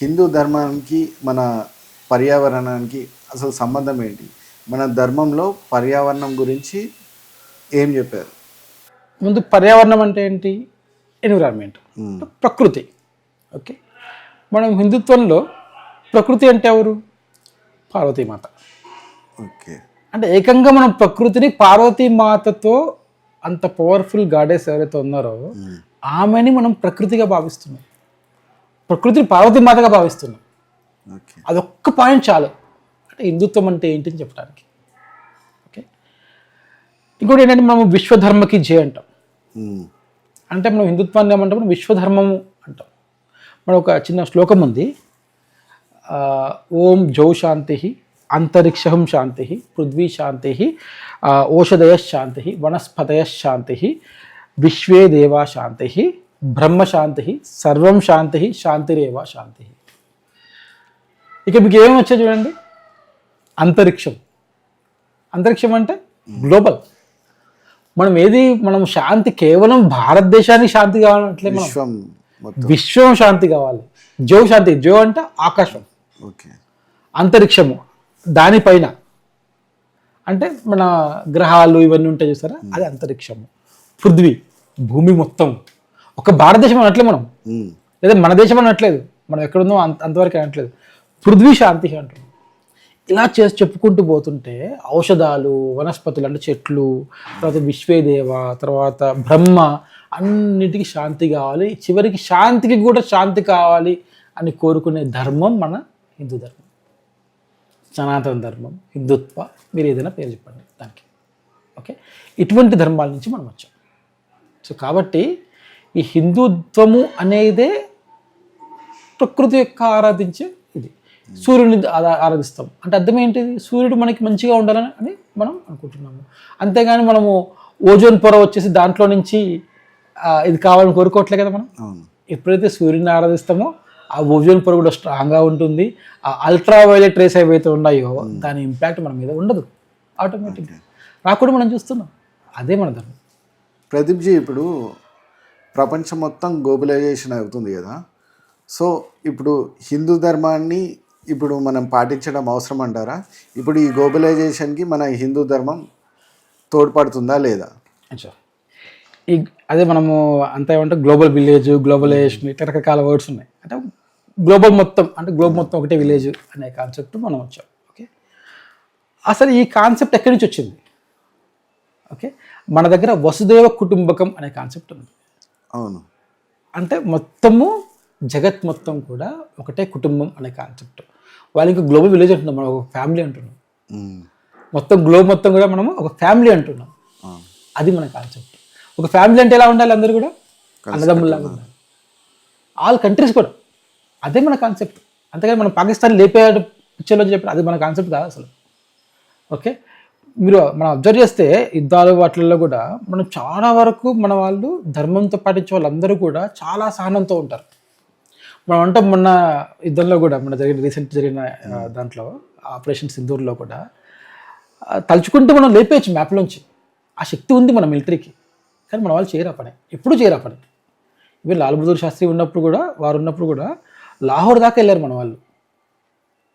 హిందూ ధర్మానికి మన పర్యావరణానికి అసలు సంబంధం ఏంటి? మన ధర్మంలో పర్యావరణం గురించి ఏం చెప్పారు? ముందు పర్యావరణం అంటే ఏంటి? ఎన్విరాన్మెంట్, ప్రకృతి. ఓకే, మనం హిందుత్వంలో ప్రకృతి అంటే ఎవరు? పార్వతీమాత. ఓకే, అంటే ఏకంగా మనం ప్రకృతిని పార్వతీమాతతో అంత పవర్ఫుల్ గాడెస్ ఎవరైతే ఉన్నారో ఆమెని మనం ప్రకృతిగా భావిస్తున్నాం, ప్రకృతిని పార్వతీమాతగా భావిస్తున్నాం. ఓకే, అదొక్క పాయింట్ చాలు అంటే హిందుత్వం అంటే ఏంటి అని చెప్పడానికి. ఓకే, ఇంకోటి ఏంటంటే మనం విశ్వధర్మకి జయ అంటాం. అంటే మనం హిందుత్వాన్ని ఏమంటాం? మనం విశ్వధర్మము అంటాం. మన ఒక చిన్న శ్లోకం ఉంది, ఓం జౌ శాంతి, అంతరిక్షం శాంతి, పృథ్వీ శాంతి, ఓషధయ శాంతి, వనస్పతయ శాంతి, విశ్వే దేవా శాంతి, బ్రహ్మ శాంతి, సర్వం శాంతి, శాంతిరేవా శాంతి. ఇక మీకు ఏమేమి వచ్చాయి చూడండి. అంతరిక్షం, అంతరిక్షం అంటే గ్లోబల్. మనం శాంతి కేవలం భారతదేశానికి శాంతి కావాలంటే విశ్వం శాంతి కావాలి. జో శాంతి, జో అంటే ఆకాశం, అంతరిక్షము దానిపైన అంటే మన గ్రహాలు ఇవన్నీ ఉంటాయి చూసారా, అది అంతరిక్షము. పృథ్వీ భూమి మొత్తం, ఒక భారతదేశం అనట్లేదు మనం, లేదా మన దేశం అనట్లేదు, మనం ఎక్కడుందో అంతవరకు అనట్లేదు. పృథ్వీ శాంతి అంటున్నాం. ఇలా చేసి చెప్పుకుంటూ పోతుంటే ఔషధాలు, వనస్పతులు అంటే చెట్లు, తర్వాత విశ్వేదేవ, తర్వాత బ్రహ్మ, అన్నిటికీ శాంతి కావాలి, చివరికి శాంతికి కూడా శాంతి కావాలి అని కోరుకునే ధర్మం మన హిందూ ధర్మం, సనాతన ధర్మం, హిందుత్వ, మీరు ఏదైనా పేరు చెప్పండి దానికి. ఓకే, ఇటువంటి ధర్మాల నుంచి మనం వచ్చాం. సో కాబట్టి ఈ హిందుత్వము అనేదే ప్రకృతి యొక్క ఆరాధించే ఇది. సూర్యుని ఆరాధిస్తాం అంటే అర్థం ఏంటిది? సూర్యుడు మనకి మంచిగా ఉండాలని అని మనం అనుకుంటున్నాము. అంతేగాని మనము ఓజోన్ పొర వచ్చేసి దాంట్లో నుంచి ఇది కావాలని కోరుకోవట్లే కదా మనం. ఎప్పుడైతే సూర్యుని ఆరాధిస్తామో ఆ ఓజోన్ పొర కూడా స్ట్రాంగ్గా ఉంటుంది. ఆ అల్ట్రా వైలెట్ రేస్ ఏవైతే ఉన్నాయో దాని ఇంపాక్ట్ మన మీద ఉండదు, ఆటోమేటిక్గా రాకుండా మనం చూస్తున్నాం. అదే మన ధర్మం. ప్రదీప్జీ, ఇప్పుడు ప్రపంచం మొత్తం గ్లోబలైజేషన్ అవుతుంది కదా, సో ఇప్పుడు హిందూ ధర్మాన్ని ఇప్పుడు మనం పాటించడం అవసరం అంటారా? ఇప్పుడు ఈ గ్లోబలైజేషన్కి మన హిందూ ధర్మం తోడ్పడుతుందా లేదా? ఈ అదే మనము అంతా ఏమంటే గ్లోబల్ విలేజ్, గ్లోబలైజేషన్ ఇట్లా రకరకాల వర్డ్స్ ఉన్నాయి. అంటే గ్లోబల్ మొత్తం అంటే గ్లోబ్ మొత్తం ఒకటే విలేజ్ అనే కాన్సెప్ట్ మనం వచ్చాం. ఓకే, అసలు ఈ కాన్సెప్ట్ ఎక్కడి నుంచి వచ్చింది? ఓకే, మన దగ్గర వసుదేవ కుటుంబకం అనే కాన్సెప్ట్ ఉంది. అవును, అంటే మొత్తము జగత్ మొత్తం కూడా ఒకటే కుటుంబం అనే కాన్సెప్ట్. వాళ్ళకి గ్లోబల్ విలేజ్ అంటున్నాం, మనం ఒక ఫ్యామిలీ అంటున్నాం. మొత్తం గ్లోబ్ మొత్తం కూడా మనము ఒక ఫ్యామిలీ అంటున్నాం. అది మన కాన్సెప్ట్. ఒక ఫ్యామిలీ అంటే ఎలా ఉండాలి? అందరూ కూడా అన్నదమ్ముల్లాగా ఉండాలి, ఆల్ కంట్రీస్ కూడా. అదే మన కాన్సెప్ట్. అంతేగాని మనం పాకిస్తాన్ లేపే పిక్చర్లో చెప్పిన అది మన కాన్సెప్ట్ కాదు అసలు. ఓకే, మనం అబ్జర్వ్ చేస్తే యుద్ధాలు వాటిల్లో కూడా మనం చాలా వరకు మన వాళ్ళు ధర్మంతో పాటించే వాళ్ళందరూ కూడా చాలా సహనంతో ఉంటారు. మనం అంటే మొన్న యుద్ధంలో కూడా మన రీసెంట్ జరిగిన దాంట్లో ఆపరేషన్ సింధూర్లో కూడా తలుచుకుంటే మనం లేపేయచ్చు మ్యాప్లోంచి. ఆ శక్తి ఉంది మన మిలిటరీకి. కానీ మన వాళ్ళు చేయరా పని, ఎప్పుడు చేయరా పని. ఈవెన్ లాల్ బహదూర్ శాస్త్రి వారు ఉన్నప్పుడు కూడా లాహోర్ దాకా వెళ్ళారు మన వాళ్ళు.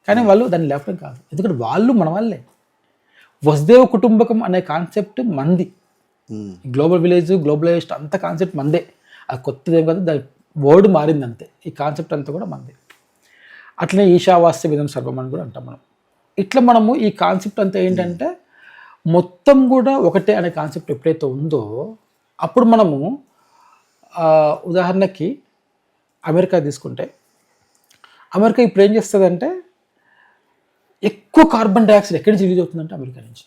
కానీ వాళ్ళు దాన్ని లేపడం కాదు, ఎందుకంటే వాళ్ళు మన వాళ్ళే. వసుదేవ కుటుంబకం అనే కాన్సెప్ట్ మంది. గ్లోబల్ విలేజ్, గ్లోబలైజేషన్ అంత కాన్సెప్ట్ మందే. అది కొత్తదేం కాదు, దాని వర్డ్ మారింది అంతే. ఈ కాన్సెప్ట్ అంతా కూడా మంది. అట్లనే ఈశావాస్య విధం సర్వం అని కూడా అంటాం మనం. ఇట్లా మనము ఈ కాన్సెప్ట్ అంతా ఏంటంటే మొత్తం కూడా ఒకటే అనే కాన్సెప్ట్ ఎప్పుడైతే ఉందో అప్పుడు మనము ఉదాహరణకి అమెరికా తీసుకుంటే, అమెరికా ఇప్పుడు ఏం చేస్తుందంటే ఎక్కువ కార్బన్ డైఆక్సైడ్ ఎక్కడి నుంచి రిలీజ్ అవుతుందంటే అమెరికా నుంచి.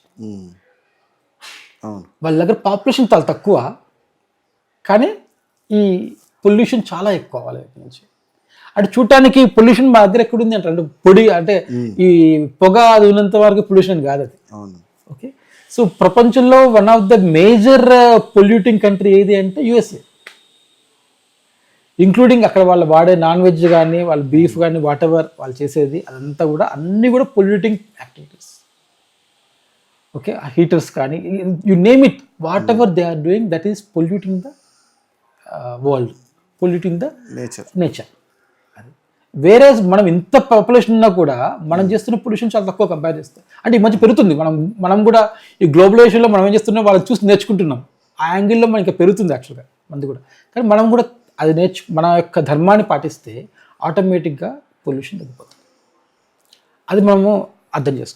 వాళ్ళ దగ్గర పాపులేషన్ చాలా తక్కువ, కానీ ఈ పొల్యూషన్ చాలా ఎక్కువ వాళ్ళ దగ్గర నుంచి. అంటే చూడటానికి పొల్యూషన్ మా దగ్గర ఎక్కడుంది అంటే పొడి అంటే ఈ పొగ అది ఉన్నంత వరకు పొల్యూషన్ కాదు అది. ఓకే, సో ప్రపంచంలో one of the major polluting country ఏది అంటే యుఎస్ఏ. ఇంక్లూడింగ్ అక్కడ వాళ్ళు వాడే నాన్ వెజ్ కానీ, వాళ్ళ బీఫ్ కానీ, వాట్ ఎవర్ వాళ్ళు చేసేది అదంతా కూడా అన్నీ కూడా పొల్యూటింగ్ యాక్టివిటీస్. ఓకే, హీటర్స్ కానీ you name it, whatever they are doing that is polluting the world, polluting the nature. అది వేరే మనం ఇంత పాపులేషన్ ఉన్నా కూడా మనం చేస్తున్న పొల్యూషన్ చాలా తక్కువ కంపేర్ చేస్తే. అంటే ఈ మధ్య పెరుగుతుంది. మనం కూడా ఈ గ్లోబలైజేషన్లో మనం ఏం చేస్తున్నాం, వాళ్ళని చూసి నేర్చుకుంటున్నాం. ఆ యాంగిల్లో మనకి పెరుగుతుంది యాక్చువల్గా మనది కూడా. కానీ మనం కూడా అది మన యొక్క ధర్మాన్ని పాటిస్తే ఆటోమేటిక్గా పొల్యూషన్ తగ్గిపోతుంది. అది మనము అర్థం చేసుకోవాలి.